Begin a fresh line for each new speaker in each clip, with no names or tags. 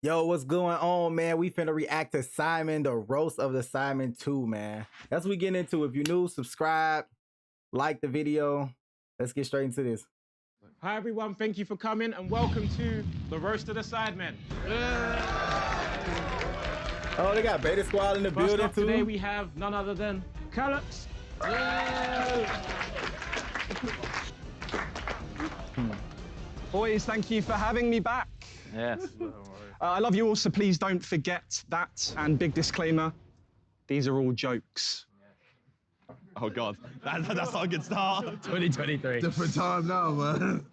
Yo, what's going on, man? We finna react to Simon, the roast of the Sidemen 2, man. That's what we getting into. If you're new, subscribe, like the video. Let's get straight into this.
Hi everyone, thank you for coming and welcome to the roast of the Sidemen.
Oh, they got Beta Squad in the building
up
too.
Today we have none other than Calyx.
Boys, thank you for having me back.
Yes.
I love you all, so please don't forget that. And big disclaimer, these are all jokes. Oh God, that's not a good start.
2023.
Different time now, man.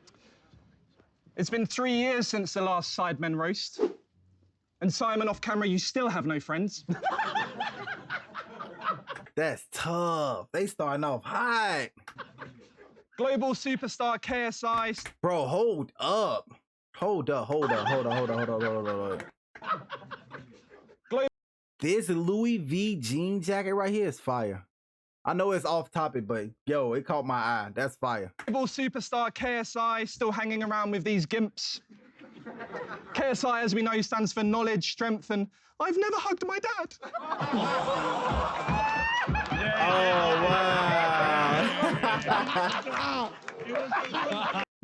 It's been 3 years since the last Sidemen roast. And Simon, off camera, you still have no friends.
That's tough. They starting off hot.
Global superstar KSI.
Bro, hold up. Hold up. This Louis V jean jacket right here is fire. I know it's off topic, but yo, it caught my eye. That's fire.
Global superstar KSI still hanging around with these gimps. KSI, as we know, stands for knowledge, strength, and I've never hugged my dad.
Oh, wow.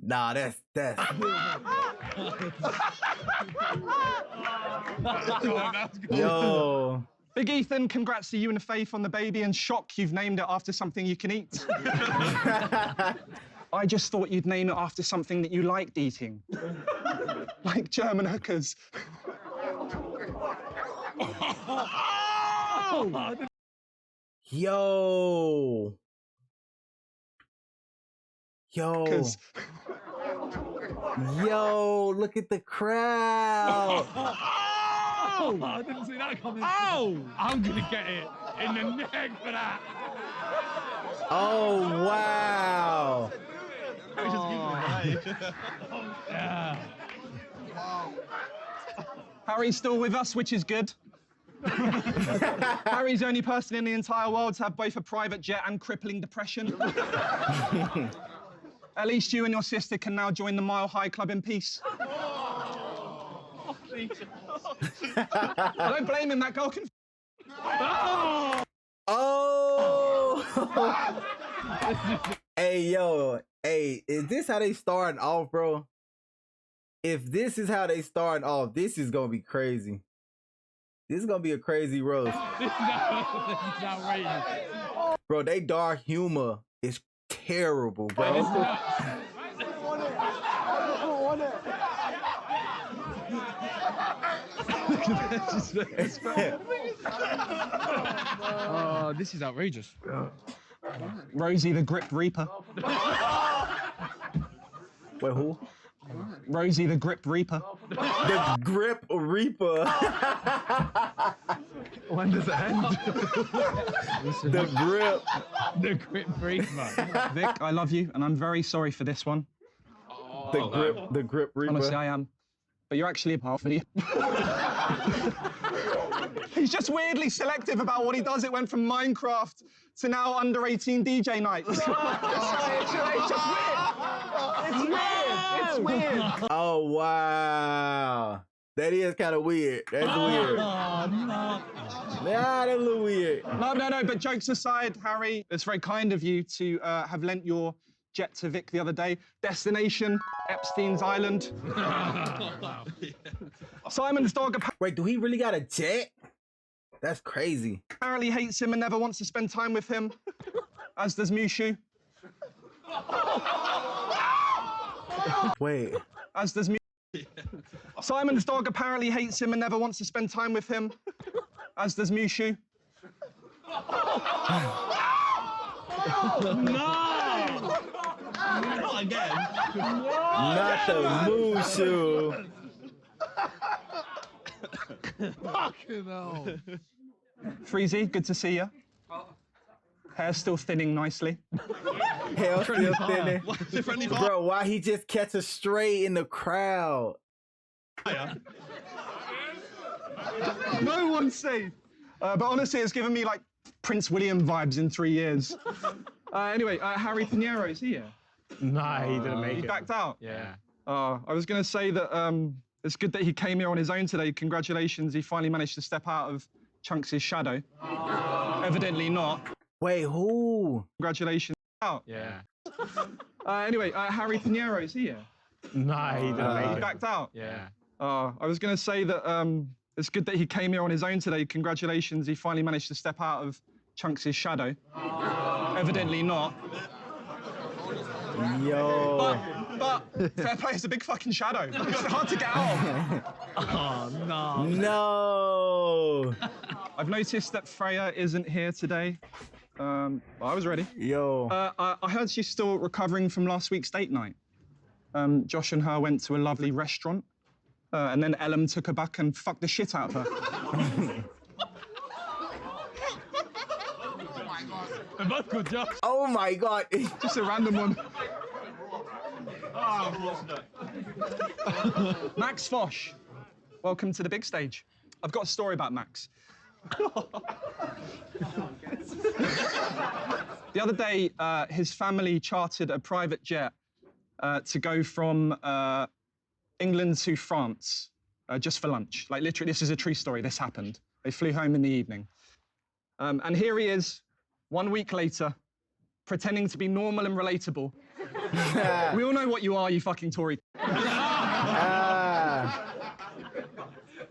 Nah, that's Yo.
Big Ethan, congrats to you and Faith on the baby, and shock you've named it after something you can eat. I just thought you'd name it after something that you liked eating. Like German hookers.
Yo. Yo, look at the crowd.
Oh, I didn't see that coming. Oh, I'm gonna get it in the neck for that.
Oh, wow.
Yeah.
Harry's still with us, which is good. Harry's the only person in the entire world to have both a private jet and crippling depression. At least you and your sister can now join the Mile High Club in peace. I don't blame him, that girl can...
Oh! Hey, yo. Hey, is this how they starting off, bro? If this is how they starting off, this is gonna be crazy. This is gonna be a crazy roast.
This is outrageous.
Bro, they dark humor is terrible, bro.
Oh, this is outrageous.
Rosie the Grip Reaper.
Wait, who?
Rosie the Grip Reaper.
The Grip Reaper.
When does it end?
The Grip.
The grip brief, man.
Vic, I love you, and I'm very sorry for this one.
The Grip Reaper.
Honestly, I am. But you're actually a part of it. He's just weirdly selective about what he does. It went from Minecraft to now under 18 DJ nights. It's just weird. It's weird.
Oh, wow. That is kind of weird. That's weird.
Oh, no.
Nah, that's a little weird.
No, but jokes aside, Harry, it's very kind of you to have lent your jet to Vic the other day. Destination, Epstein's Island. Simon's dog
Wait, do he really got a jet? That's crazy.
apparently hates him and never wants to spend time with him, as does Mushu.
Wait.
As does Simon's dog apparently hates him and never wants to spend time with him, as does Mushu.
No! Not again.
Not the Mushu.
Fucking hell.
Freezy, good to see you. Hair's still thinning nicely.
Hell still thinning.
Differently
Bro, why he just catch a stray in the crowd?
No one's safe. But honestly, it's given me like Prince William vibes in 3 years. Anyway, Harry Pinheiro is here.
Nah, he didn't make
He
it.
backed out.
Yeah.
I was going to say that It's good that he came here on his own today. Congratulations, he finally managed to step out of Chunks' shadow. Evidently not.
Wait, who?
Congratulations. Out.
Yeah.
Anyway, Harry Pinheiro, is he here?
Nah, he didn't make
He
it.
backed out.
Yeah.
I was going to say that it's good that he came here on his own today. Congratulations, he finally managed to step out of Chunks' shadow. Evidently not.
Yo.
But fair play, it's a big fucking shadow. It's hard to get out of.
Oh, no.
No.
I've noticed that Freya isn't here today. Well, I was ready.
Yo.
I heard she's still recovering from last week's date night. Josh and her went to a lovely restaurant, and then Ellum took her back and fucked the shit out of her.
They're both good, Josh.
Oh my God.
Just a random one. Max Fosh, welcome to the big stage. I've got a story about Max. The other day, his family chartered a private jet to go from England to France just for lunch. Like, literally, this is a true story. This happened. They flew home in the evening. And here he is, 1 week later, pretending to be normal and relatable. We all know what you are, you fucking Tory.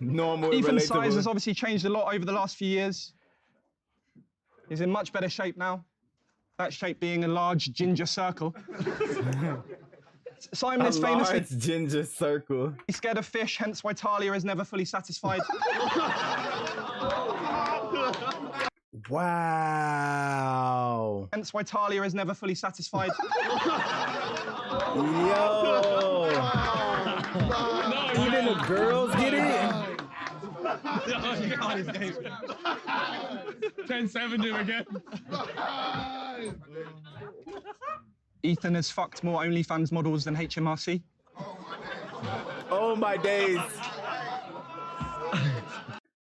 Normal.
Ethan's
relatable.
size has obviously changed a lot over the last few years. He's in much better shape now. That shape being a large ginger circle. Simon is famously
large ginger circle.
scared of fish, hence why Talia is never fully satisfied.
Wow.
Hence why Talia is never fully satisfied.
Yo. Even the girls get it?
10-7 him again.
Ethan has fucked more OnlyFans models than HMRC.
Oh my days.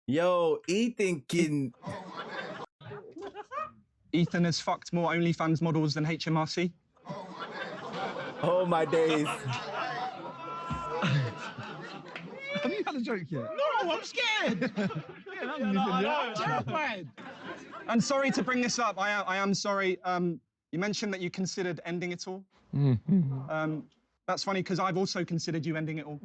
Yo, Ethan can.
Ethan has fucked more OnlyFans models than HMRC.
Oh my days.
Have you had a joke yet?
No, I'm scared. I'm terrified.
And sorry to bring this up, I am sorry. You mentioned that you considered ending it all. That's funny because I've also considered you ending it all.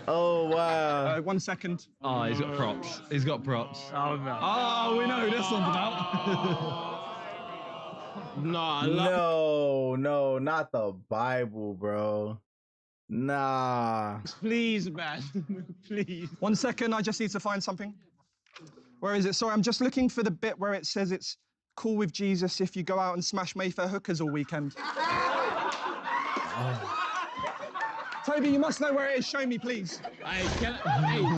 Oh wow.
1 second.
Oh, he's got props. He's got props.
Oh, no.
Oh, we know who this one's about.
No, not the Bible, bro. Nah.
Please, man. Please.
1 second, I just need to find something. Where is it? Sorry, I'm just looking for the bit where it says it's cool with Jesus if you go out and smash Mayfair hookers all weekend. Toby, you must know where it is. Show me, please.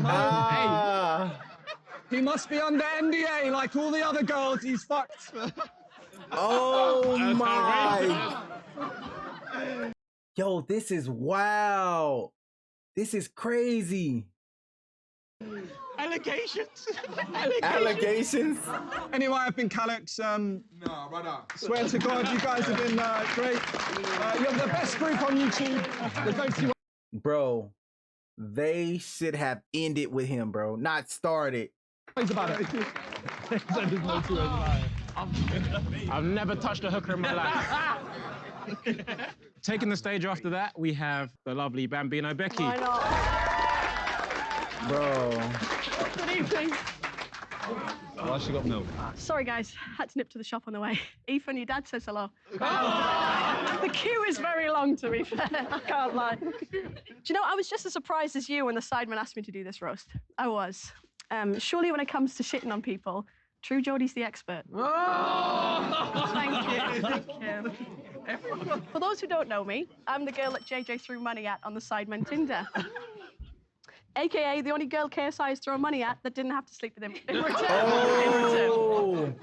Ah.
He must be under NDA like all the other girls he's fucked.
Oh my. Yo, this is wow. This is crazy.
Allegations.
Allegations?
Anyway, I've been Calix.
Nah, brother.
Swear to God, you guys have been great. You're the best group on YouTube. There's no two
Bro, they should have ended with him, bro. Not started.
ways about it.
There's no 2 ways about it.
I've never touched a hooker in my life. Taking the stage after that, we have the lovely Bambino Becky.
Why not?
Bro.
Good evening.
Why she got milk?
Sorry, guys. Had to nip to the shop on the way. Ethan, your dad says hello. The queue is very long, to be fair. I can't lie. Do you know, I was just as surprised as you when the Sidemen asked me to do this roast. I was. Surely when it comes to shitting on people, True Geordie's the expert. Thank you. Thank you. For those who don't know me, I'm the girl that JJ threw money at on the Sidemen Tinder. AKA the only girl KSI has thrown money at that didn't have to sleep with him in return.
Oh.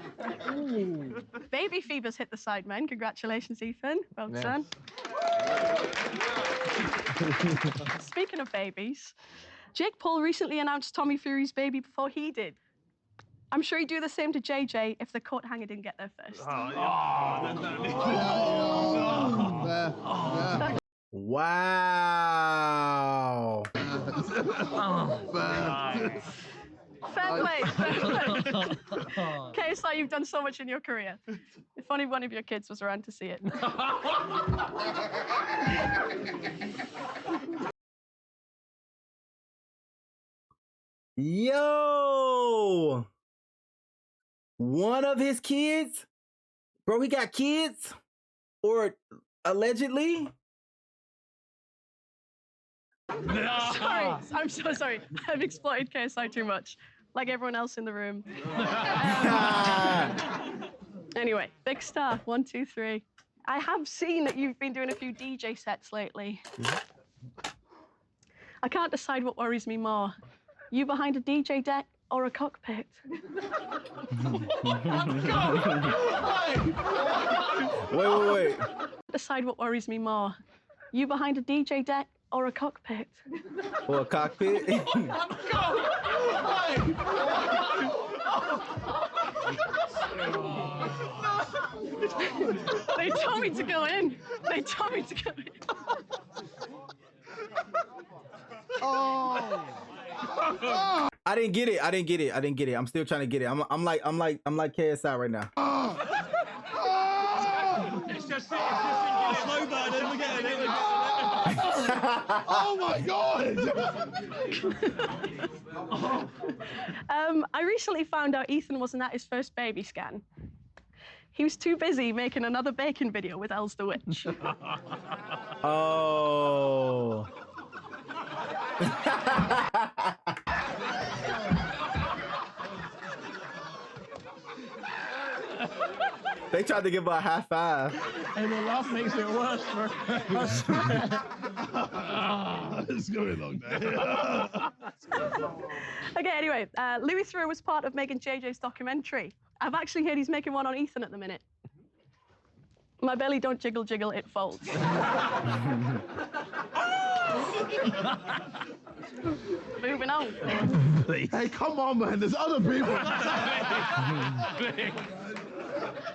Baby fever's hit the Sidemen. Congratulations, Ethan. Well done. Speaking of babies, Jake Paul recently announced Tommy Fury's baby before he did. I'm sure he'd do the same to JJ if the coat hanger didn't get there first.
Wow.
Fair play. KSI, you've done so much in your career. If only one of your kids was around to see it.
Yo! One of his kids? Bro, he got kids? Or allegedly?
Sorry, I'm so sorry. I've exploited KSI too much, like everyone else in the room. Anyway, big star, 1, 2, 3. I have seen that you've been doing a few DJ sets lately. I can't decide what worries me more. You behind a DJ deck or a cockpit?
Wait.
Decide what worries me more. You behind a DJ deck or a cockpit?
Or a cockpit?
They told me to go in. They told me to go in.
I didn't get it. I'm still trying to get it. I'm like KSI right now.
It's just slow burn.
Oh my God!
I recently found out Ethan wasn't at his first baby scan. He was too busy making another bacon video with Els the Witch.
Oh. They tried to give her a high five.
And the laugh makes it worse, bro. I swear.
It's gonna be a long day.
Okay, anyway, Louis Theroux was part of making JJ's documentary. I've actually heard he's making one on Ethan at the minute. My belly don't jiggle, jiggle, it folds. Moving on.
Hey, come on, man. There's other people.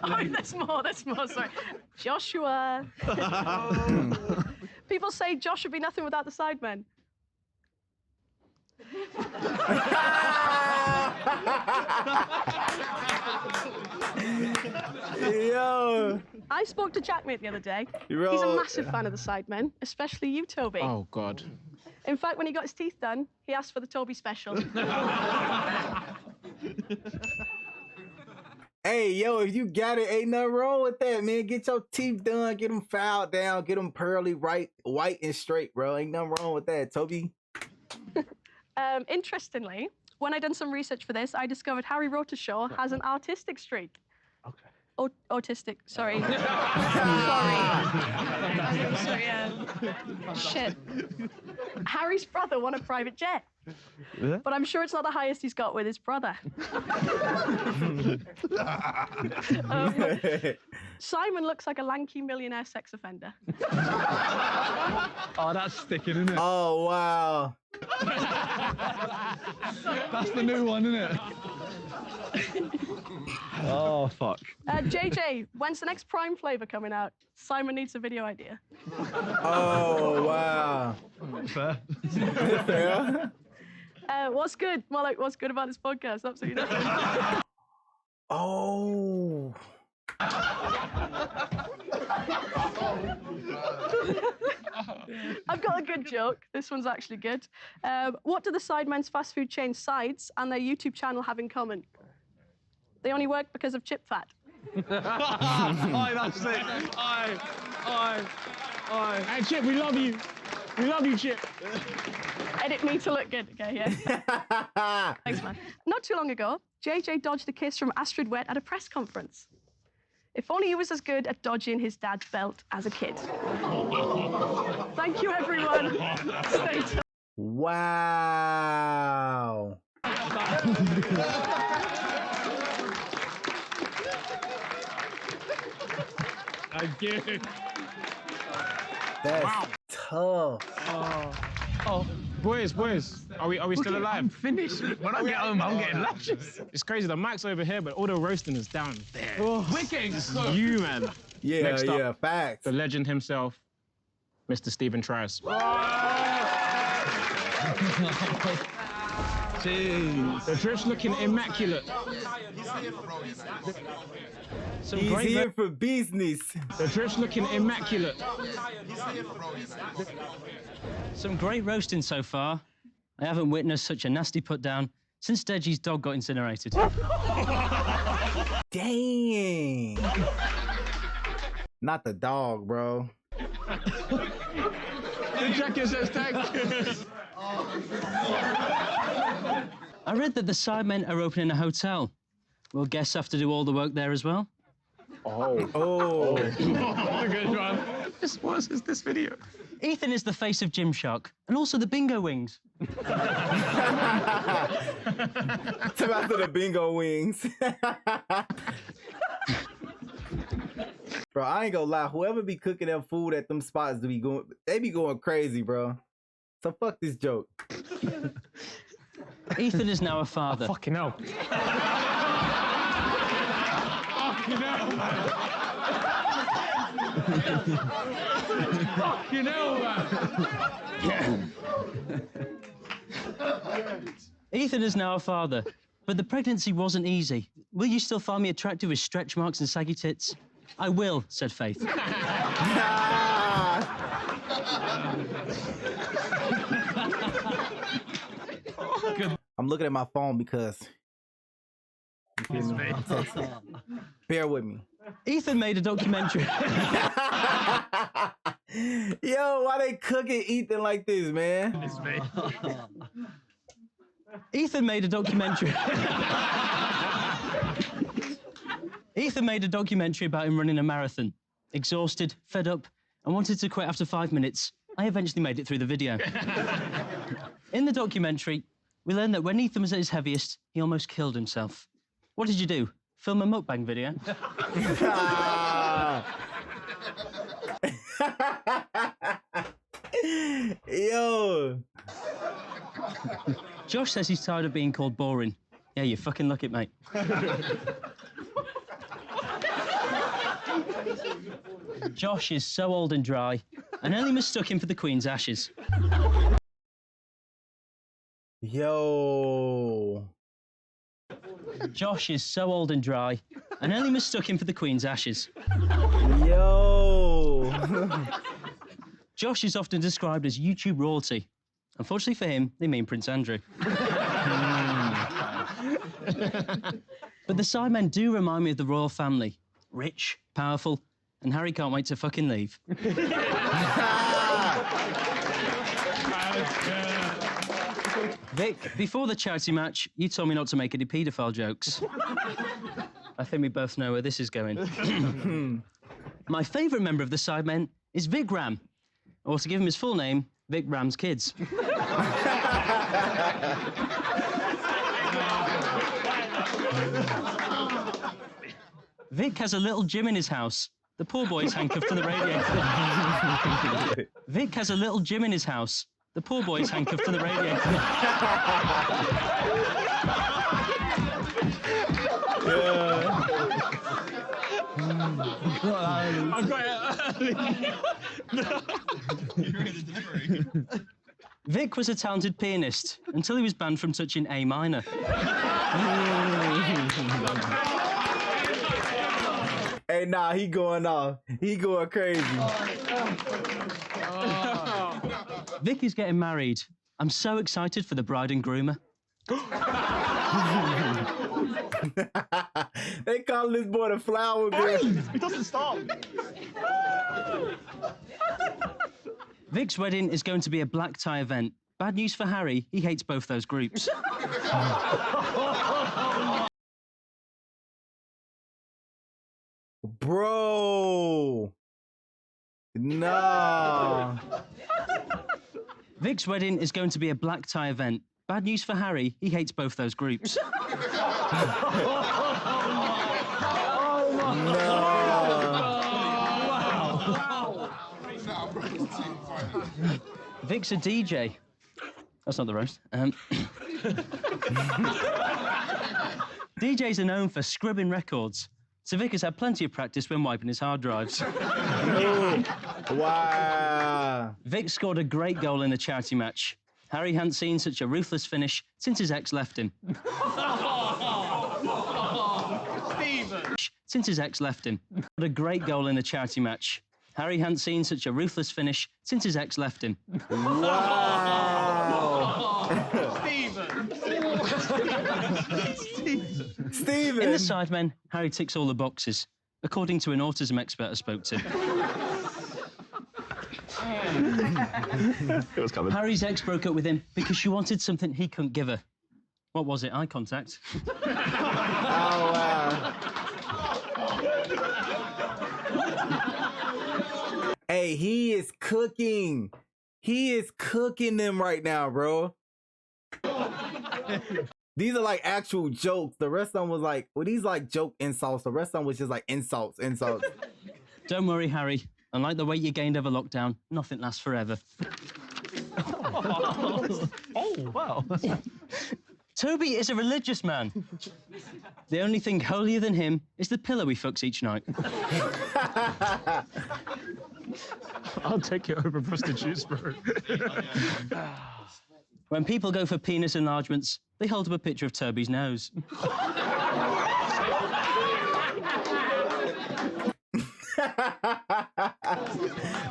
Oh, there's more, sorry. Joshua. People say Josh would be nothing without the Sidemen.
Yo.
I spoke to Jackmate the other day.
Yo.
He's a massive fan of the Sidemen, especially you, Toby.
Oh, God.
In fact, when he got his teeth done, he asked for the Toby special.
Hey, yo, if you got it, ain't nothing wrong with that, man. Get your teeth done, get them filed down, get them pearly, right, white and straight, bro. Ain't nothing wrong with that, Toby.
Interestingly, when I done some research for this, I discovered Harry Rotashaw has an artistic streak.
Okay.
Autistic, sorry. Sorry, shit. Harry's brother won a private jet.
Yeah?
But I'm sure it's not the highest he's got with his brother. Simon looks like a lanky millionaire sex offender.
Oh, that's sticking, isn't it?
Oh, wow.
That's the new one, isn't it? Oh, fuck.
JJ, when's the next Prime flavor coming out? Simon needs a video idea.
Oh, wow.
Fair.
Fair.
What's good? More like, what's good about this podcast? Absolutely nothing.
Oh.
I've got a good joke. This one's actually good. What do the Sidemen's fast food chain Sides and their YouTube channel have in common? They only work because of chip fat.
Aye, that's it. Aye.
Hey, Chip, we love you. We love you, Chip.
Edit me to look good, okay, yeah? Thanks, man. Not too long ago, JJ dodged a kiss from Astrid Wet at a press conference. If only he was as good at dodging his dad's belt as a kid. Thank you, everyone. Stay tuned.
Wow.
Again.
That's tough.
Oh. Boys, are we still alive?
I'm finished. When I get home, I'm getting lashes.
It's crazy. The mic's over here, but all the roasting is down there.
We're getting cooked.
You, man.
Yeah,
Next up,
yeah, facts.
the legend himself, Mr. Stephen Trice.
Jeez.
The dress looking immaculate.
He's here for business.
The dress looking immaculate.
Some great roasting so far. I haven't witnessed such a nasty put down since Deji's dog got incinerated.
Dang. Not the dog, bro.
The jacket says thank you.
I read that the Sidemen are opening a hotel. Will guests have to do all the work there as well?
Oh.
That's a good one. What is this video?
Ethan is the face of Gymshark and also the bingo wings.
After the bingo wings. Bro, I ain't gonna lie. Whoever be cooking them food at them spots, they be going crazy, bro. So fuck this joke.
Ethan is now a father.
Fucking hell. Fucking hell, man. Fucking hell, man.
Ethan is now a father, but the pregnancy wasn't easy. Will you still find me attractive with stretch marks and saggy tits? I will, said Faith.
I'm looking at my phone because I'm texting. Bear with me.
Ethan made a documentary.
Yo, why they cooking Ethan like this, man?
It's me.
Ethan made a documentary. Ethan made a documentary about him running a marathon. Exhausted, fed up, and wanted to quit after 5 minutes. I eventually made it through the video. In the documentary, we learned that when Ethan was at his heaviest, he almost killed himself. What did you do? Film a mukbang video?
Yo.
Josh says he's tired of being called boring. Yeah, you fucking luck it, mate. Josh is so old and dry, and only mistook him for the Queen's ashes.
Yo.
Josh is so old and dry, and only mistook him for the Queen's ashes.
Yo.
Josh is often described as YouTube royalty. Unfortunately for him, they mean Prince Andrew. But the Sidemen do remind me of the royal family. Rich, powerful, and Harry can't wait to fucking leave. Vic, before the charity match, you told me not to make any paedophile jokes. I think we both know where this is going. My favourite member of the Sidemen is Vic Ram, or to give him his full name, Vic Ram's kids. Vic has a little gym in his house. The poor boy is handcuffed to the radiator. Vic has a little gym in his house. The poor boy is handcuffed to the radiator.
I got it early.
Vic was a talented pianist until he was banned from touching A minor.
Hey, nah, he going off. He going crazy.
Vic is getting married. I'm so excited for the bride and groomer.
They call this boy the flower girl.
It doesn't stop.
Vic's wedding is going to be a black tie event. Bad news for Harry, he hates both those groups.
Bro. Nah.
Vic's wedding is going to be a black tie event. Bad news for Harry, he hates both those groups. Vic's a DJ. That's not the roast. DJs are known for scribbing records, so Vic has had plenty of practice when wiping his hard drives.
Wow.
Vic scored a great goal in a charity match. Harry hadn't seen such a ruthless finish since his ex left him. Since his ex left him. What a great goal in a charity match. Harry hadn't seen such a ruthless finish since his ex left him.
Wow. Steven.
In the Sidemen, Harry ticks all the boxes, according to an autism expert I spoke to.
It was coming.
Harry's ex broke up with him because she wanted something he couldn't give her. What was it? Eye contact.
Oh, wow. Hey, he is cooking. He is cooking them right now, bro. These are like actual jokes. The rest of them was like, well, these like joke insults. The rest of them was just like insults.
Don't worry, Harry. Unlike the weight you gained over lockdown, nothing lasts forever.
Oh, wow.
Toby is a religious man. The only thing holier than him is the pillow he fucks each night.
I'll take it over prostitutes, bro.
When people go for penis enlargements, they hold up a picture of Toby's nose.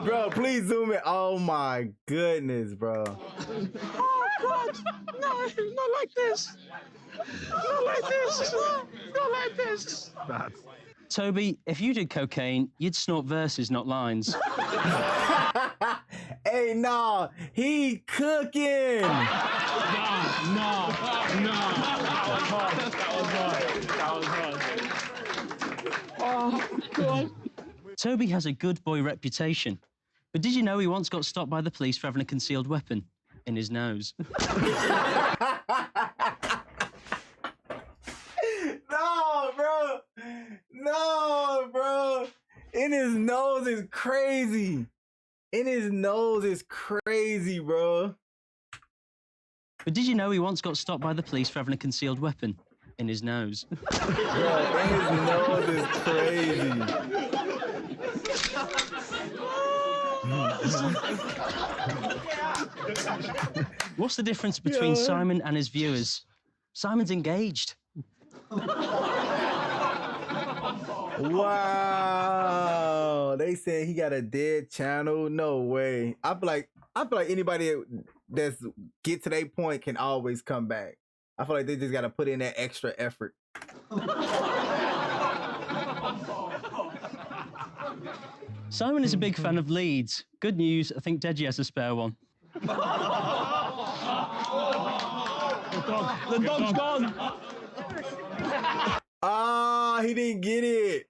Bro, please zoom in. Oh my goodness, bro.
Oh, God. No, not like this. Not like this. Not like this.
Toby, if you did cocaine, you'd snort verses, not lines.
Hey, nah, he cooking.
No.
Oh, God.
Toby has a good boy reputation. But did you know he once got stopped by the police for having a concealed weapon in his nose?
No, bro. No, bro. In his nose is crazy. In his nose is crazy, bro.
But did you know he once got stopped by the police for having a concealed weapon in his nose?
Bro, in his nose is crazy.
What's the difference between Simon and his viewers? Simon's engaged.
Wow. They said he got a dead channel. No way. I feel like anybody that's get to their point can always come back. I feel like they just gotta put in that extra effort.
Simon is a big fan of leads. Good news, I think Deji has a spare one.
The dog's gone.
Ah, he didn't get it.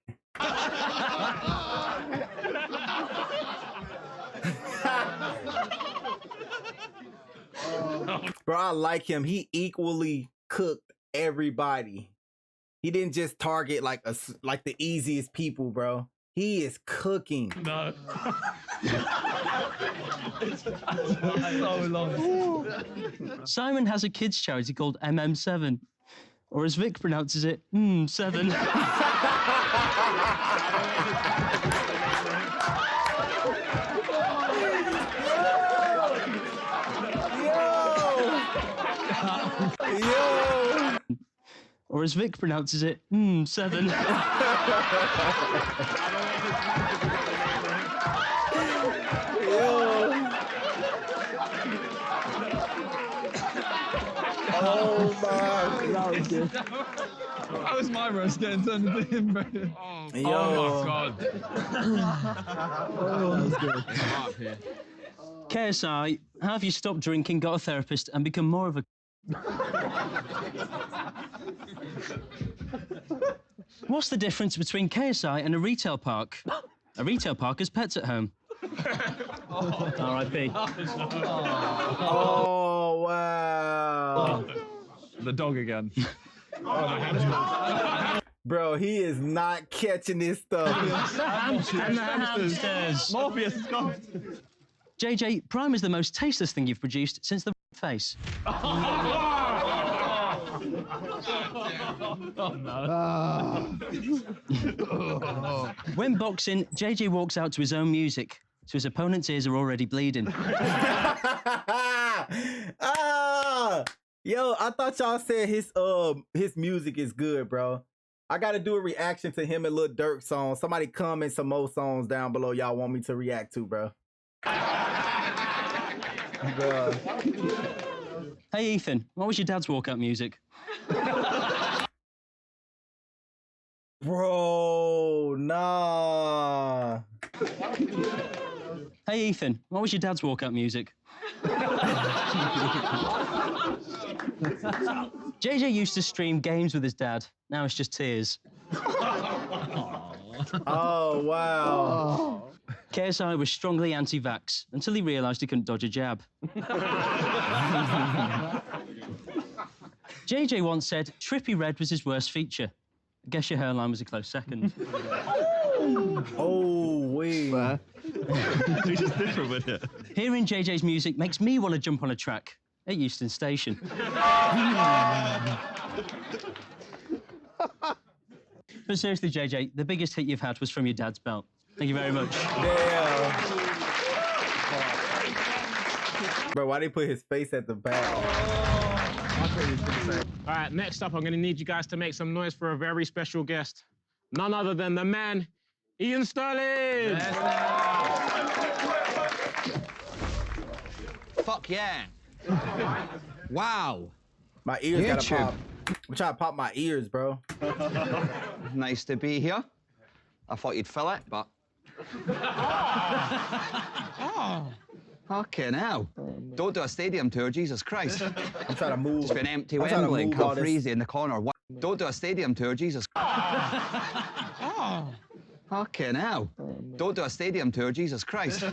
Bro, I like him. He equally cooked everybody. He didn't just target like the easiest people, bro. He is cooking.
No.
So long.
Simon has a kids charity called MM7, or as Vic pronounces it, 7.
Yo.
Or as Vic pronounces it, 7.
Oh my.
That was good. That was my roast getting turned into him, bro.
Yo.
Oh, my God.
Oh, that was good.
Up here.
KSI, how have you stopped drinking, got a therapist, and become more of a... What's the difference between KSI and a retail park? A retail park has pets at home. R.I.P.
Oh wow.
The dog again.
Bro, he is not catching this stuff.
And the hamsters.
Morpheus has gone.
JJ, Prime is the most tasteless thing you've produced since the... face. When boxing, JJ walks out to his own music, so his opponent's ears are already bleeding.
Yo, I thought y'all said his music is good, bro. I gotta do a reaction to him and Lil Durk song. Somebody comment some more songs down below y'all want me to react to, bro. Bruh.
Hey, Ethan, what was your dad's walkout music?
Bro, nah.
Hey, Ethan, what was your dad's walkout music? JJ used to stream games with his dad. Now it's just tears.
Oh, wow.
KSI was strongly anti-vax until he realised he couldn't dodge a jab. JJ once said Trippy Red was his worst feature. I guess your hairline was a close second.
Oh, wait.
You just different with it.
Hearing JJ's music makes me want to jump on a track at Euston Station. But seriously, JJ, the biggest hit you've had was from your dad's belt. Thank you very much.
Damn. Bro, why they put his face at the back?
All right, next up, I'm going to need you guys to make some noise for a very special guest. None other than the man, Ian Sterling.
Fuck yeah. Wow.
My ears gotta
YouTube.
pop. I'm trying to pop my ears, bro.
Nice to be here. I thought you'd fill it, but... Fucking hell. Don't do a stadium tour, Jesus Christ.
I'm trying to move.
Just been empty
I'm trying to
Wembley and
move all this-
Calfreezy in the corner. Don't do a stadium tour, Jesus Fucking hell. Don't do a stadium tour, Jesus Christ.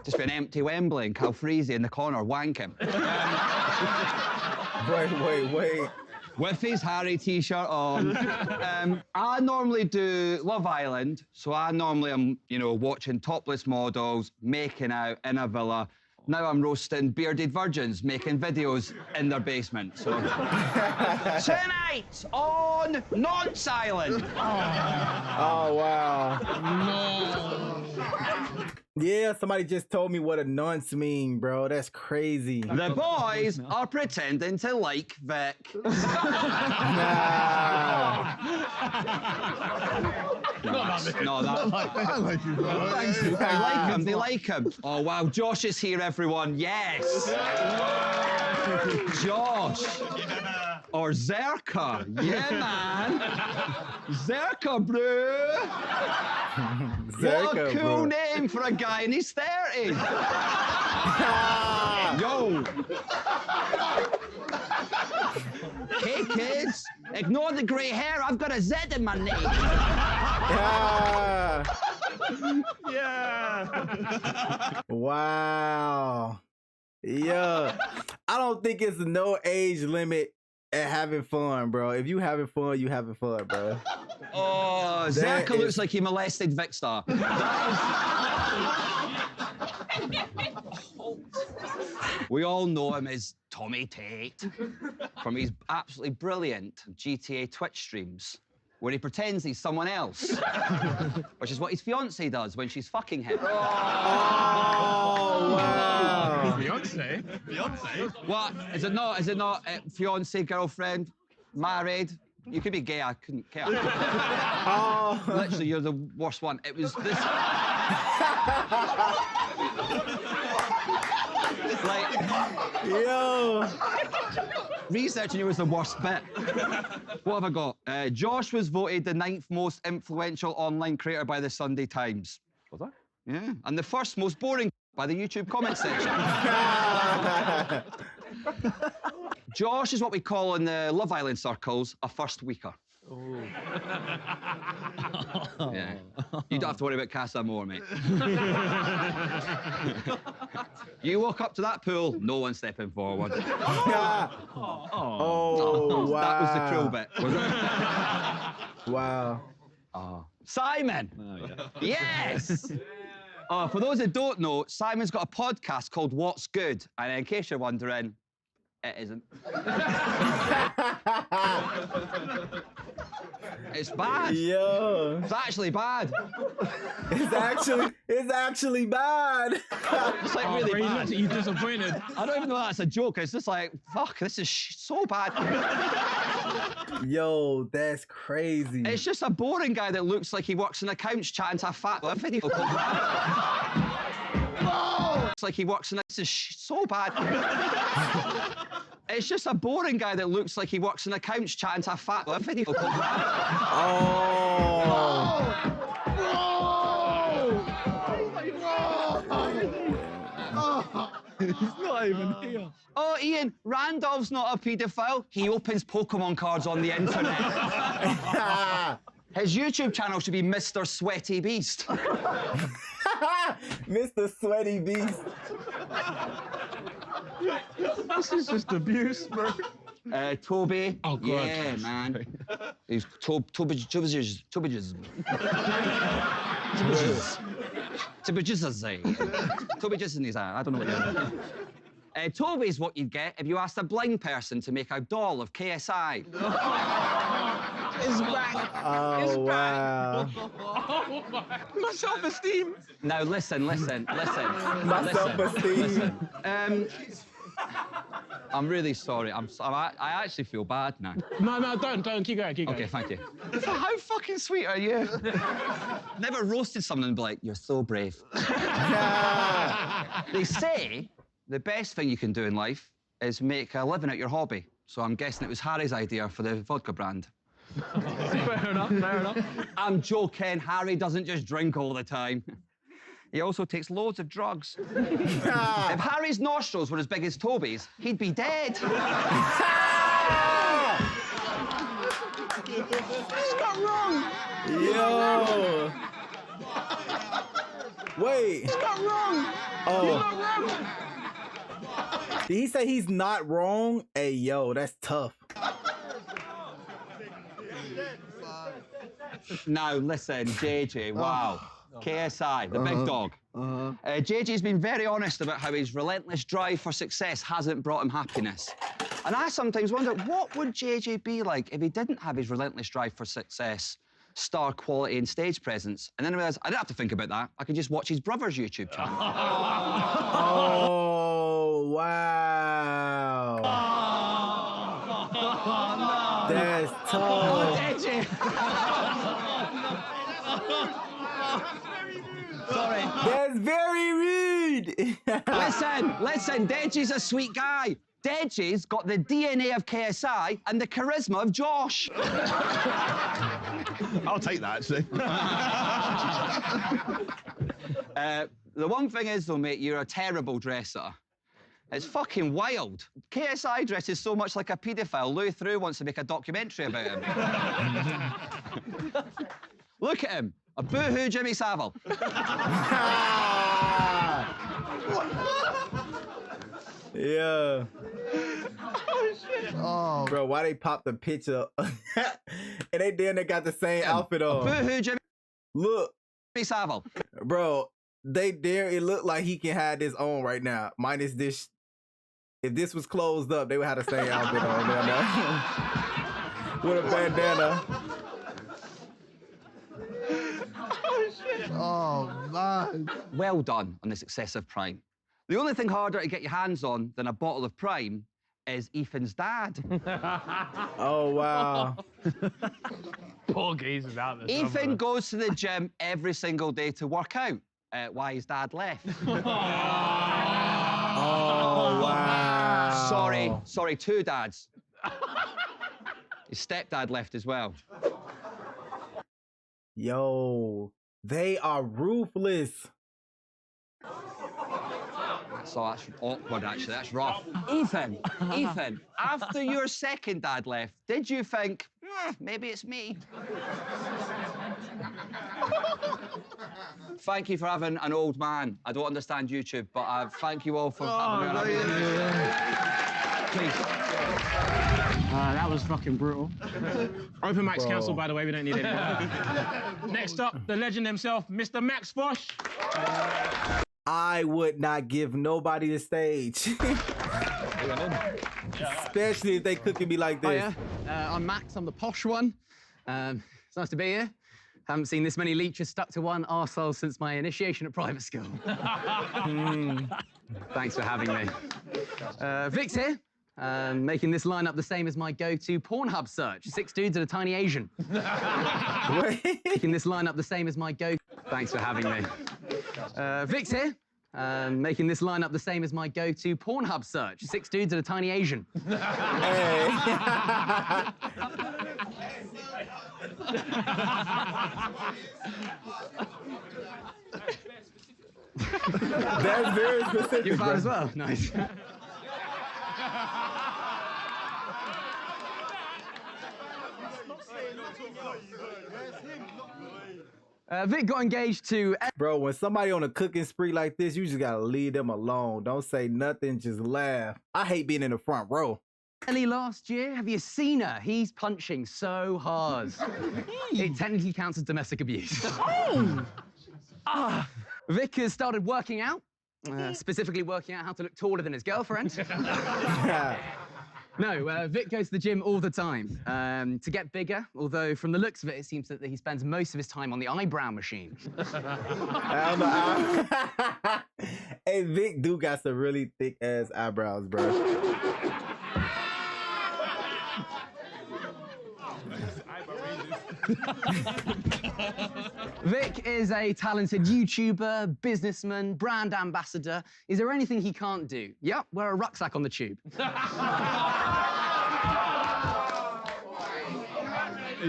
Just been empty Wembley and Calfreezy in the corner wanking.
Wait.
With his Harry t-shirt on. I normally do Love Island, so I normally am, you know, watching topless models, making out in a villa. Now I'm roasting bearded virgins, making videos in their basement, so... Tonight on Non-Silent!
Oh, wow.
No.
Yeah, somebody just told me what a nonce mean, bro. That's crazy.
The boys are pretending to like Vic.
Nah.
No, that...
I like you, bro.
They like him, they like him. Oh, wow, Josh is here, everyone. Yes! Josh! Or Zerka. Yeah, man. Zerka, bro. What a cool name for a guy in his 30s. Yo. Hey, kids. Ignore the grey hair. I've got a Z in my name.
Yeah. Wow. Yeah. I don't think it's no age limit at having fun, bro. If you having fun, you having fun, bro.
Oh, Zerka looks like he molested Vic Star. We all know him as Tommy Tate from his absolutely brilliant GTA Twitch streams, where he pretends he's someone else, which is what his fiancée does when she's fucking him.
Oh, wow.
Beyonce?
What? Is it not fiancée, girlfriend, married? You could be gay, I couldn't care.
Oh.
Literally, you're the worst one. It was this... Like,
yo.
Researching you was the worst bit. What have I got? Josh was voted the 9th most influential online creator by the Sunday Times.
Was that?
Yeah. And the 1st most boring by the YouTube comment section. Josh is what we call in the Love Island circles a first weeker. Oh. Yeah. You don't have to worry about Casa Moore, mate. You walk up to that pool, no one stepping forward.
Oh, wow.
That was the cruel bit, was it?
Wow.
Oh. Simon!
Oh, yeah.
Yes! For those that don't know, Simon's got a podcast called What's Good, and in case you're wondering, it isn't. It's bad.
Yo.
It's actually bad.
It's actually bad.
It's like really
He
bad.
looked at you disappointed.
I don't even know that's a joke. It's just like, fuck, this is so bad.
Yo, that's crazy.
It's just a boring guy that looks like he works in accounts chatting to a fat video called... It's like he works in a... This is so bad. It's just a boring guy that looks like he works in accounts chatting to a fat video called...
He's not even here.
Oh, Ian, Randolph's not a paedophile. He opens Pokemon cards on the internet. His YouTube channel should be Mr. Sweaty Beast.
Mr. Sweaty Beast.
This is just abuse, bro.
Toby.
Oh, God.
Yeah, man. He's Toby's. Toby just in his eye. I don't know what you're Toby's what you'd get if you asked a blind person to make a doll of KSI.
It's back.
Oh, wow.
Oh, my self-esteem.
Now, listen.
My self-esteem.
I'm really sorry. I actually feel bad now.
No, don't. Keep going.
Okay, thank you. How fucking sweet are you? Never roasted someone and be like, you're so brave. They say the best thing you can do in life is make a living at your hobby. So I'm guessing it was Harry's idea for the vodka brand.
Fair enough.
I'm joking. Harry doesn't just drink all the time. He also takes loads of drugs. If Harry's nostrils were as big as Toby's, he'd be dead. He's got wrong.
Yo. Wait.
He's got wrong.
Oh. Did he say he's not wrong? Hey, yo, that's tough.
Now, listen, JJ, wow. KSI, the big dog. JJ's been very honest about how his relentless drive for success hasn't brought him happiness. And I sometimes wonder, what would JJ be like if he didn't have his relentless drive for success, star quality and stage presence? And then I realised I didn't have to think about that. I could just watch his brother's YouTube channel.
Oh, wow. That's tough.
Sorry.
That's very rude.
Listen, Deji's a sweet guy. Deji's got the DNA of KSI and the charisma of Josh.
I'll take that, actually.
The one thing is, though, mate, you're a terrible dresser. It's fucking wild. KSI dresses so much like a paedophile, Louis Theroux wants to make a documentary about him. Look at him. A boo-hoo Jimmy Savile.
Yeah.
Oh, shit. Oh.
Bro, why they popped the picture and they got the same outfit on?
Boo-hoo Jimmy
Look,
Savile.
bro, it looked like he can have his own right now. Minus this. If this was closed up, they would have the same outfit on down there. With a bandana.
Oh, man.
Well done on this excessive Prime. The only thing harder to get your hands on than a bottle of Prime is Ethan's dad.
Oh, wow.
Poor geezer's out there.
Ethan goes to the gym every single day to work out. Why his dad left.
Oh, wow.
Sorry, two dads. His stepdad left as well.
Yo, they are ruthless.
So that's awkward, actually. That's rough. Ethan, after your second dad left, did you think, maybe it's me? Thank you for having an old man. I don't understand YouTube, but thank you all for having me. Please.
That was fucking brutal. Open mic's cancelled, by the way. We don't need it anymore. Next up, the legend himself, Mr. Max Fosh.
I would not give nobody the stage. Especially if they cooking me like this.
Hiya, I'm Max, I'm the posh one. It's nice to be here. Haven't seen this many leeches stuck to one arsehole since my initiation at private school. Thanks for having me. Vic's here, making this lineup the same as my go-to Pornhub search. 6 dudes and a tiny Asian. Making this lineup the same as my Thanks for having me. Vic's here, making this lineup the same as my go-to Pornhub search. 6 dudes and a tiny Asian.
That's very specific.
You're fine
bro.
as well. Nice. Vic got engaged to...
Bro, when somebody on a cooking spree like this, you just gotta leave them alone. Don't say nothing, just laugh. I hate being in the front row.
Ellie last year. Have you seen her? He's punching so hard. It technically counts as domestic abuse. Vic has started working out, specifically working out how to look taller than his girlfriend. No, Vic goes to the gym all the time to get bigger, although from the looks of it, it seems that he spends most of his time on the eyebrow machine.
Hey, Vic do got some really thick ass eyebrows, bro.
Vic is a talented YouTuber, businessman, brand ambassador. Is there anything he can't do? Yep, wear a rucksack on the tube.
He's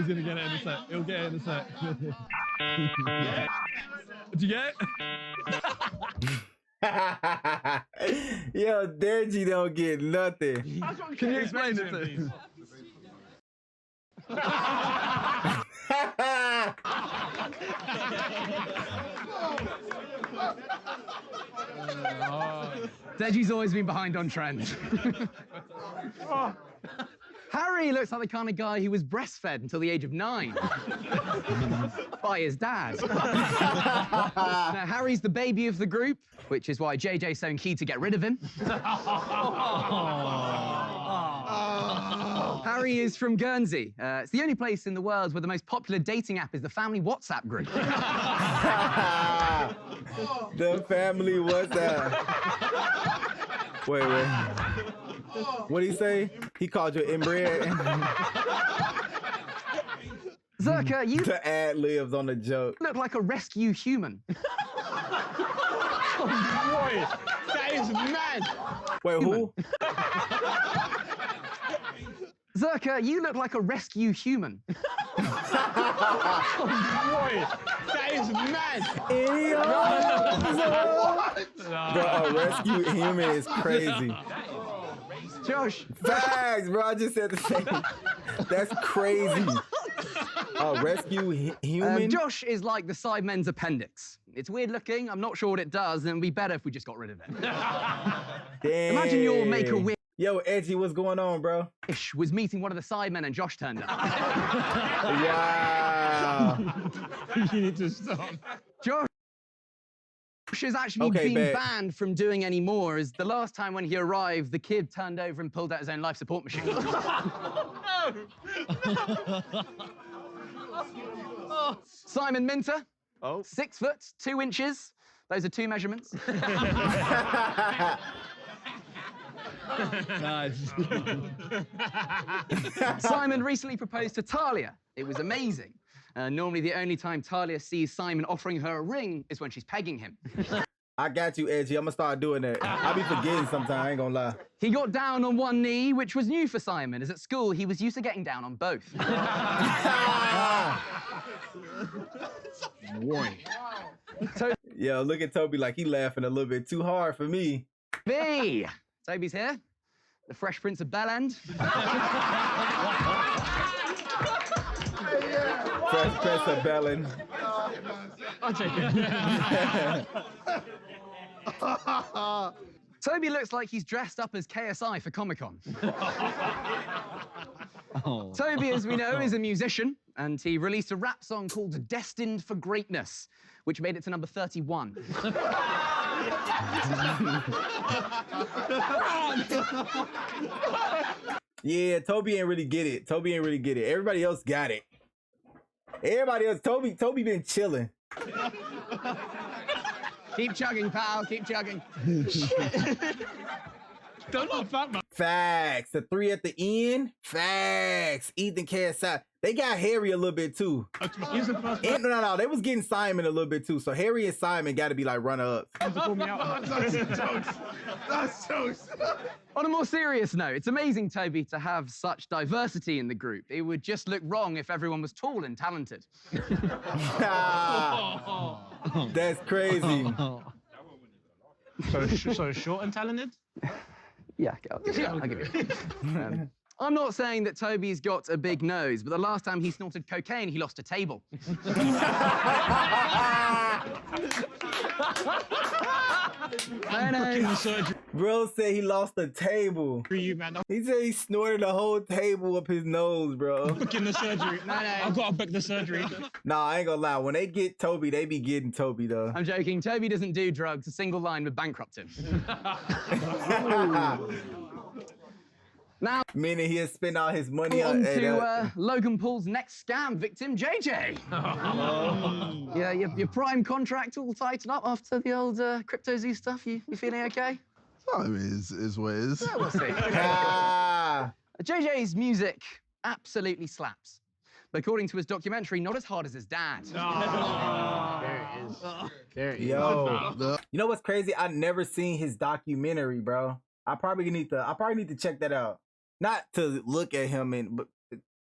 gonna get it in a sec. He'll get it in a sec. Did you get it?
Yo, Deji don't get nothing.
Can you explain it to him?
Deji's always been behind on trend. Harry looks like the kind of guy who was breastfed until the age of 9 by his dad. Now, Harry's the baby of the group, which is why JJ's so keen to get rid of him. Harry is from Guernsey. It's the only place in the world where the most popular dating app is the family WhatsApp group.
The family WhatsApp. Wait. What'd he say? He called you inbred?
Zerka, you
The ad libs on the joke.
look like a rescue human.
Boy, that is mad.
Wait, who?
Zerka, you look like a rescue human.
Boy, that is mad.
Bro, a rescue human is crazy.
Josh.
Facts, bro. I just said the same. That's crazy. A rescue human?
Josh is like the Sidemen's appendix. It's weird looking. I'm not sure what it does, and it'd be better if we just got rid of it.
Damn.
Imagine your Make-A-Wish
Yo, Edgy, what's going on, bro?
was meeting one of the Sidemen and Josh turned up.
Wow.
You need to stop.
Josh has actually been banned from doing any more, as the last time when he arrived, the kid turned over and pulled out his own life support machine. Simon Minter. 6 foot, 2 inches. Those are 2 measurements.
Nice.
Simon recently proposed to Talia. It was amazing. Normally, the only time Talia sees Simon offering her a ring is when she's pegging him.
I got you, Edgy. I'm gonna start doing that. I be forgetting sometimes, I ain't gonna lie.
He got down on one knee, which was new for Simon, as at school he was used to getting down on both.
Boy. Yo, look at Toby like he laughing a little bit too hard for me.
B. Toby's here. The Fresh Prince of Bel-End.
Fresh Prince of Bel-End.
I'll take it.
Toby looks like he's dressed up as KSI for Comic-Con. Toby, as we know, is a musician. and he released a rap song called Destined for Greatness, which made it to number 31.
Yeah, Toby ain't really get it. Toby ain't really get it. Everybody else got it. Everybody else, Toby been chilling.
Keep chugging, pal, keep chugging.
Don't look fat, man.
Facts. The 3 at the end. Facts. Ethan KSI. They got Harry a little bit too.
He's the first
And, no, they was getting Simon a little bit too. So Harry and Simon got to be like runner-ups.
to call me out.
That's jokes. That's jokes.
On a more serious note, it's amazing, Toby, to have such diversity in the group. It would just look wrong if everyone was tall and talented.
That's crazy.
So short and talented?
Yeah, I'll give you it. I'm not saying that Toby's got a big nose, but the last time he snorted cocaine, he lost a table. No.
Bro said he lost a table.
For you, man.
He said he snorted the whole table up his nose, bro.
Booking the surgery.
No.
I've got to book the surgery.
Nah, I ain't gonna lie. When they get Toby, they be getting Toby, though.
I'm joking. Toby doesn't do drugs. A single line would bankrupt him. Now,
Meaning he'll spend all his money
on
on...
to Logan Paul's next scam victim, JJ. Yeah, your prime contract all tightened up after the old Crypto Zoo stuff. You feeling okay?
I mean, is what it is.
Yeah, we'll see. JJ's music absolutely slaps. But according to his documentary, not as hard as his dad.
There it is.
Yo. You know what's crazy? I never seen his documentary, bro. I probably need to check that out. Not to look at him but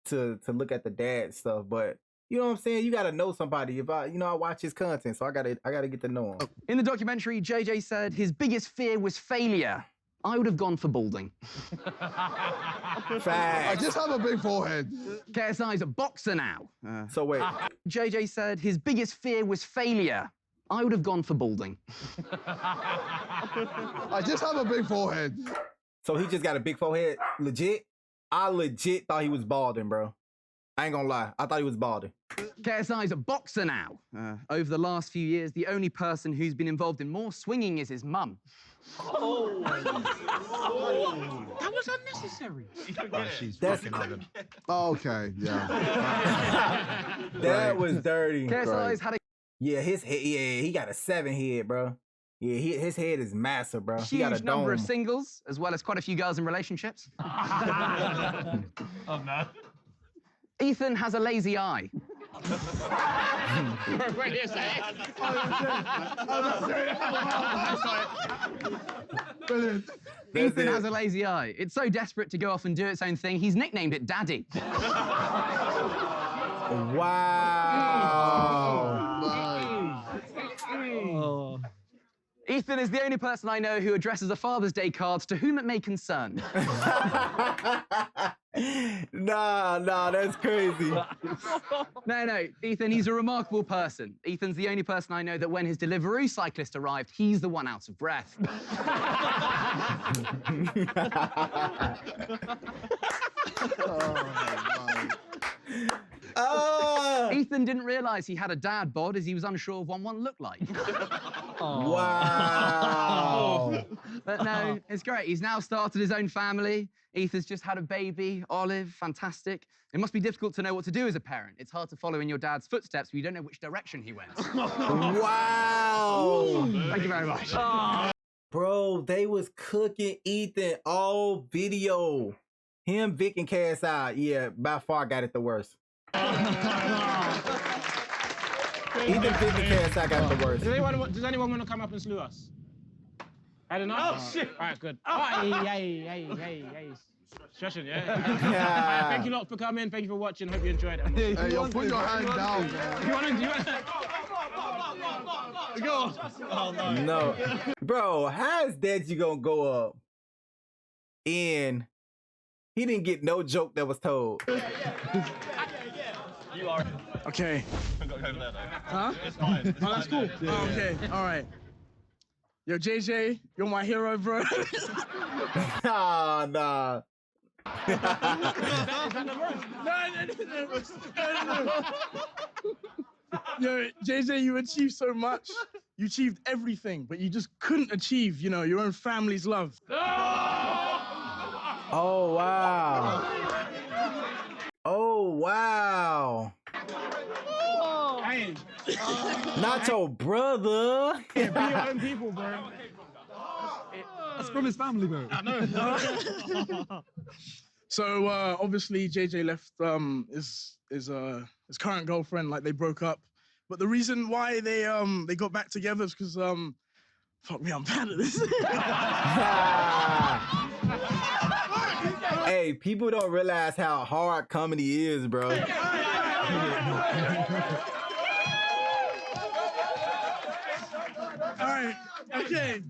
to look at the dad stuff, but you know what I'm saying? You gotta know somebody. If I watch his content, so I gotta get to know him.
In the documentary, JJ said his biggest fear was failure. I would have gone for balding.
I
Facts.
just have a big forehead.
KSI's a boxer now.
So wait,
JJ said his biggest fear was failure. I would have gone for balding.
I just have a big forehead.
so he just got a big forehead? Legit? I legit thought he was balding, bro. I ain't gonna lie. I thought he was balding.
KSI's a boxer now. Over the last few years, the only person who's been involved in more swinging is his mum.
That was unnecessary.
She's
That's
fucking having.
Okay, yeah.
That was dirty.
KSI's had a
Yeah, his head. Yeah, he got a 7 head, bro. Yeah, his head is massive, bro. He got a
huge number of
dome.
singles, as well as quite a few girls in relationships.
Oh, no.
Ethan has a lazy eye.
Wait a second.
Brilliant.
Ethan has a lazy eye. It's so desperate to go off and do its own thing, he's nicknamed it Daddy.
Wow.
Ethan is the only person I know who addresses a Father's Day card to whom it may concern.
Nah, that's crazy.
No, Ethan, he's a remarkable person. Ethan's the only person I know that when his Deliveroo cyclist arrived, he's the one out of breath. Ethan didn't realise he had a dad bod as he was unsure of what one looked like.
Wow.
But no, it's great. He's now started his own family. Ethan's just had a baby, Olive, fantastic. It must be difficult to know what to do as a parent. It's hard to follow in your dad's footsteps when you don't know which direction he went.
Wow.
Thank you very much.
Bro, they was cooking Ethan all video. Him, Vic, and KSI, yeah, by far got it the worst. Ethan, Vic, and KSI got it the worst.
Does anyone want to come up and slew us? I don't know. Oh, shit. All right, good. Hey. Stretching, yeah. All right, thank you lot for coming. Thank you for watching. Hope you enjoyed it.
Hey, yo, put your hand down, man.
You want to? Go. Oh, no.
No. Bro, how is Deji gonna go up and he didn't get no joke that was told?
You are.
Okay.
I got over there, though.
Huh?
It's fine.
Oh, that's cool. Oh, okay, all right. Yo, JJ, you're my hero, bro.
Nah.
Is that the roast?
Yo, JJ, you achieved so much. You achieved everything, but you just couldn't achieve, your own family's love.
Oh, wow. Oh, wow.
Hey,
Not your brother.
be your own people, bro.
That's from his family, bro.
I know.
So obviously JJ left his current girlfriend, like they broke up. But the reason why they got back together is because fuck me, I'm bad at this.
Hey, people don't realize how hard comedy is, bro.
All right, okay.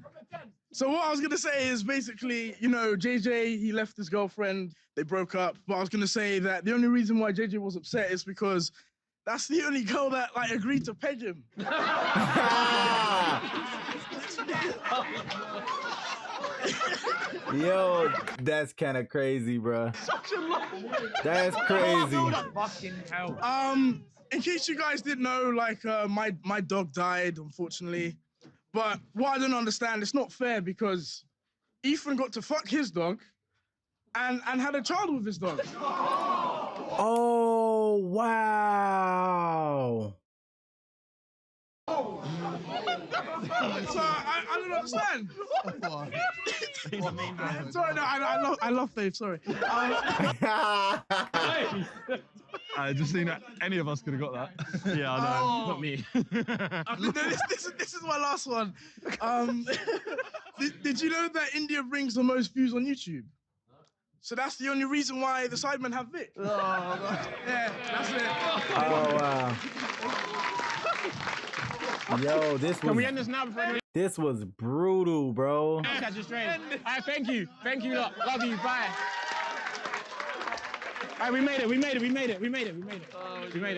So what I was gonna say is basically, JJ, he left his girlfriend, they broke up. But I was gonna say that the only reason why JJ was upset is because that's the only girl that agreed to peg him.
Yo, that's kind of crazy, bro. That's crazy.
Fucking hell.
In case you guys didn't know, my dog died, unfortunately. But what I don't understand, it's not fair because Ethan got to fuck his dog and had a child with his dog.
Oh, wow.
So I don't understand. Sorry, no, I love Dave, sorry.
I just seen that any of us could have got that.
Yeah, I know.
Not me.
This is my last one. Did you know that India brings the most views on YouTube? So that's the only reason why the Sidemen have Vic. Yeah, that's it.
Oh, wow. Yo,
Can we end this now before
this was brutal, bro.
catch you straight? All right, thank you. Thank you, lot. Love you. Bye. All right, we made it. We made it.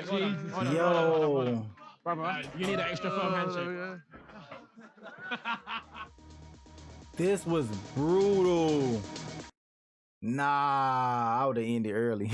Hold on.
Yo.
Brother, you need an extra firm handshake.
This was brutal. Nah, I would have ended early.